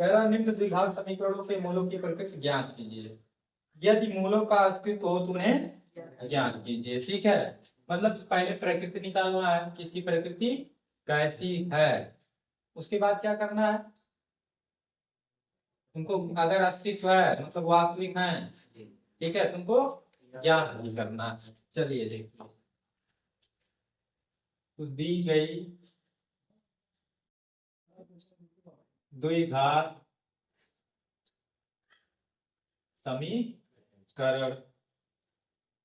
पहला निम्न द्विघात समीकरणों के मूलों की प्रकृति ज्ञात कीजिए। यदि मूलों का अस्तित्व हो तो उन्हें ज्ञात कीजिए। ठीक है, मतलब पहले प्रकृति निकालना है, किसकी प्रकृति कैसी है, उसके बाद क्या करना है, तुमको अगर अस्तित्व है मतलब वास्तविक है, ठीक है, तुमको ज्ञात भी करना है। चलिए देखिए, तो दी गई द्विघात समीकरण,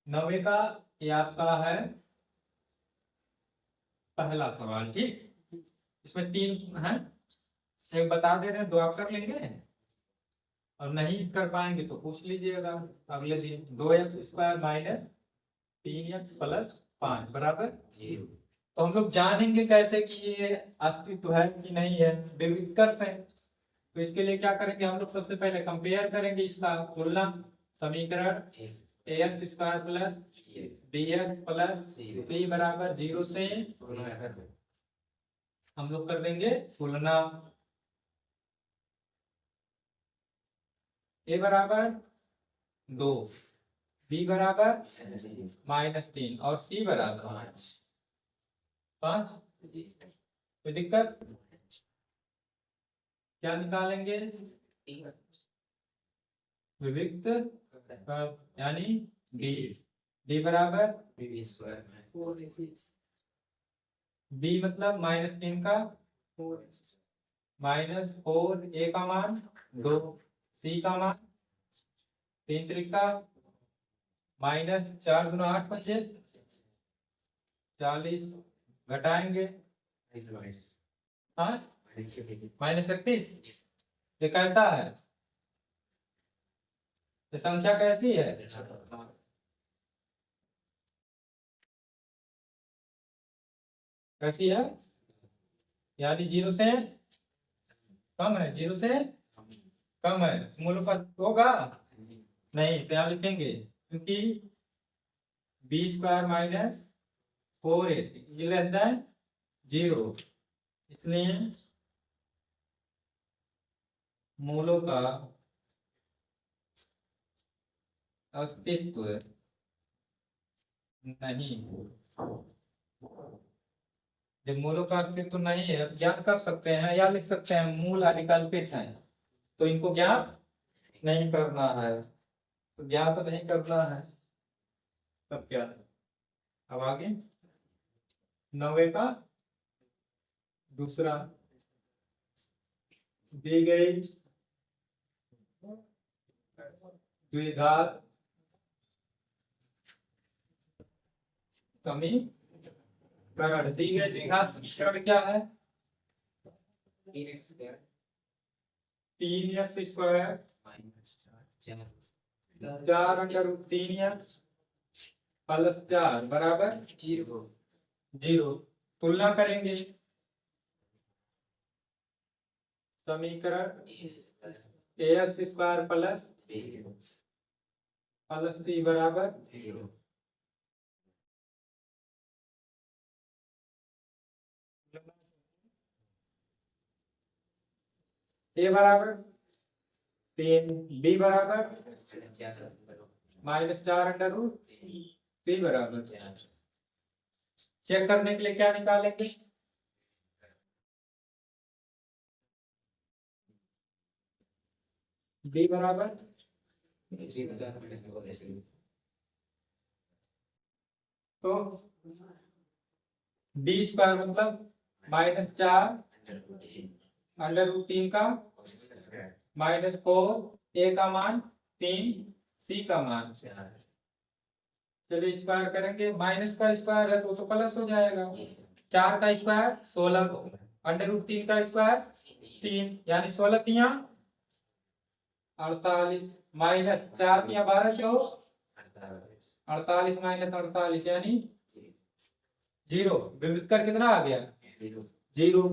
90 का ये आपका है पहला सवाल। ठीक, इसमें 3 है, एक बता दे रहे हैं, 2 आप कर लेंगे और नहीं कर पाएंगे तो पूछ लीजिएगा अगले दिन। 2x² माइनस 3x प्लस 5 बराबर 0। तो हम लोग जानेंगे कैसे कि ये अस्तित्व है कि नहीं है, विकल्प है। तो इसके लिए क्या करेंगे हम लोग, सबसे पहले कंपेयर करेंगे, इसका तुलना। समीकरण ax² plus bx plus c बराबर 0 से हम लोग कर देंगे तुलना। a बराबर 2, b बराबर -3 और c बराबर 5। कोई दिक्कत? क्या निकालेंगे, विविक्त यानी d बराबर b मतलब -3 का -4, a का मान 2, c का मान 3 त्रिका -4 गुना 8 पंजे 40, घटाएंगे हाँ -31। ये कहता है ये संख्या कैसी है, कैसी है, यानी 0 से कम है, 0 से कम है, मूल का होगा नहीं, तो यहाँ लिखेंगे क्योंकि b² minus 4ac less than 0, इसलिए मूलों का अस्तित्व नहीं। जब मूलों का अस्तित्व नहीं है तो ज्ञात कर सकते हैं या लिख सकते हैं मूल अविकल्पित हैं, तो इनको ज्ञात नहीं करना है, तो ज्ञात नहीं करना है तब क्या। अब आगे 90 का दूसरा, दी गई द्विघात समीकरण, दी गई द्विघात समीकरण क्या है, 3x² 4√3x प्लस 4 बराबर 0। तुलना करेंगे, समीकरण ax² प्लस c बराबर 0। a बराबर 3, b बराबर -4 c बराबर। चेक करने के लिए क्या निकालेंगे, b बराबर तो b² मतलब -4 √3 का -4, a का मान 3, c का मान। चलिए स्क्वायर करेंगे, माइनस का स्क्वायर है तो प्लस हो जाएगा। 4 का स्क्वायर 16, √3 का स्क्वायर 3, यानी 16 तिया 48, -4 तिया 12 चौक 48 -48 यानी 0। विविध कर कितना आ गया 0।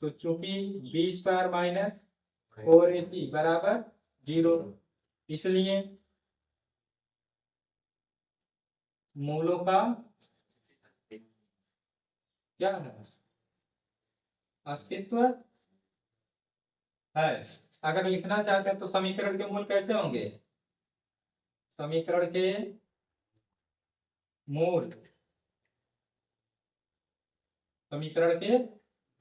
तो चूंकि b² माइनस 4ac बराबर 0, इसलिए मूलों का क्या है अस्तित्व है। अगर लिखना चाहते हैं तो समीकरण के मूल कैसे होंगे? समीकरण के मूल, समीकरण के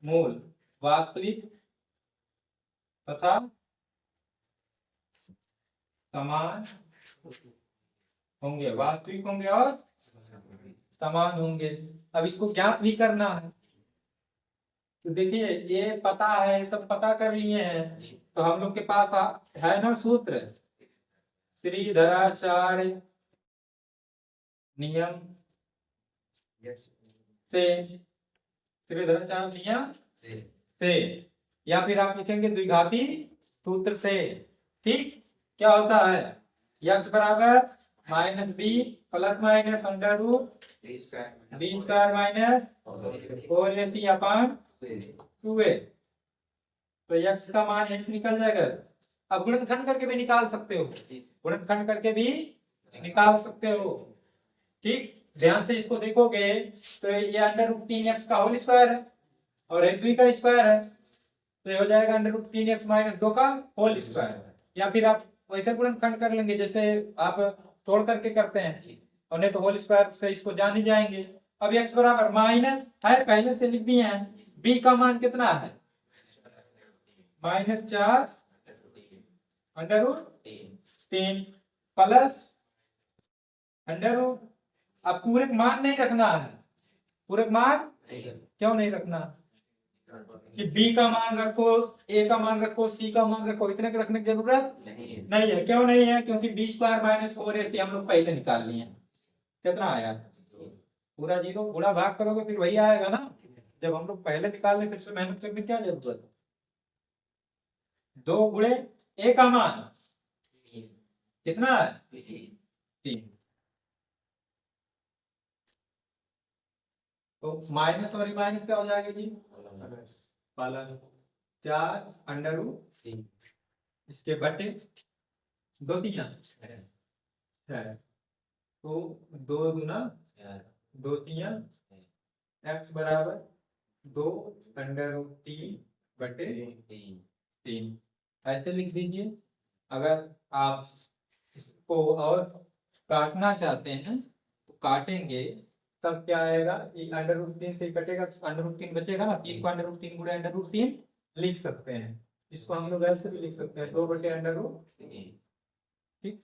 मूल वास्तविक तथा समान होंगे, वास्तविक होंगे और समान होंगे। अब इसको ज्ञात भी करना है, तो देखिए ये पता है, सब पता कर लिए हैं, तो हम लोग के पास है ना सूत्र, त्रिधराचार्य नियम से, त्रिधराचार्य नियम से, या फिर आप लिखेंगे द्विघाती सूत्र से। ठीक, क्या होता है? x बराबर minus B plus minus under root B square minus 4ac upon 2a। तो x का मान x निकल जाएगा। अब गुणनखंड करके भी निकाल सकते हो, गुणनखंड करके भी निकाल सकते हो। ठीक, ध्यान से इसको देखोगे तो ये अंडर रूट 3x का होल स्क्वायर है और एक 2 का स्क्वायर है, तो ये हो जाएगा अंडर रूट 3x माइनस 2 का होल स्क्वायर। या फिर आप वैसे गुणनखंड कर लेंगे जैसे आप तोड़ करके करते हैं, और नहीं तो होल स्क्वायर से इसको जान ही जाएंगे। अब x बराबर माइनस है, पहले से लिख दिए हैं, b का मान कितना है? -4 under root 3 plus under root, अब पूरक मान नहीं रखना है, पूरक मान क्यों नहीं रखना कि b का मान रखो, a का मान रखो, c का मान रखो, इतने के रखने की जरूरत नहीं है। क्यों नहीं है? क्योंकि b स्क्वायर माइनस 4ac हम लोग पहले निकाल लिए हैं। कितना आया? पूरा जीरो, गुणा भाग करोगे फिर वही आएगा ना। जब हम लोग पहले निकाल ले फिर से मेहनत करने की क्या जरूरत है? 2 गुणे a का मान कितना है? 3। तो माइनस और माइनस क्या हो जाएगा जी? प्लस 4 अंडर रूट 3, इसके बटे 2 3 है, तो 2 दूना 2 3, x बराबर 2 अंडर रूट 3 बटे 3 ऐसे लिख दीजिए। अगर आप इसको और काटना चाहते हैं तो काटेंगे, तब क्या आएगा? अंडर रूट 3 से कटेगा, अंडर रूट 3 बचेगा ना, 3 को अंडर रूट 3 गुणे अंडर रूट 3 लिख सकते हैं। इसको हम लोग ऐसे भी लिख सकते हैं, 2 बटे अंडर रूट 3। ठीक,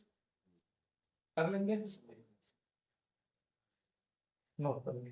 कर लेंगे, नोट कर लेंगे।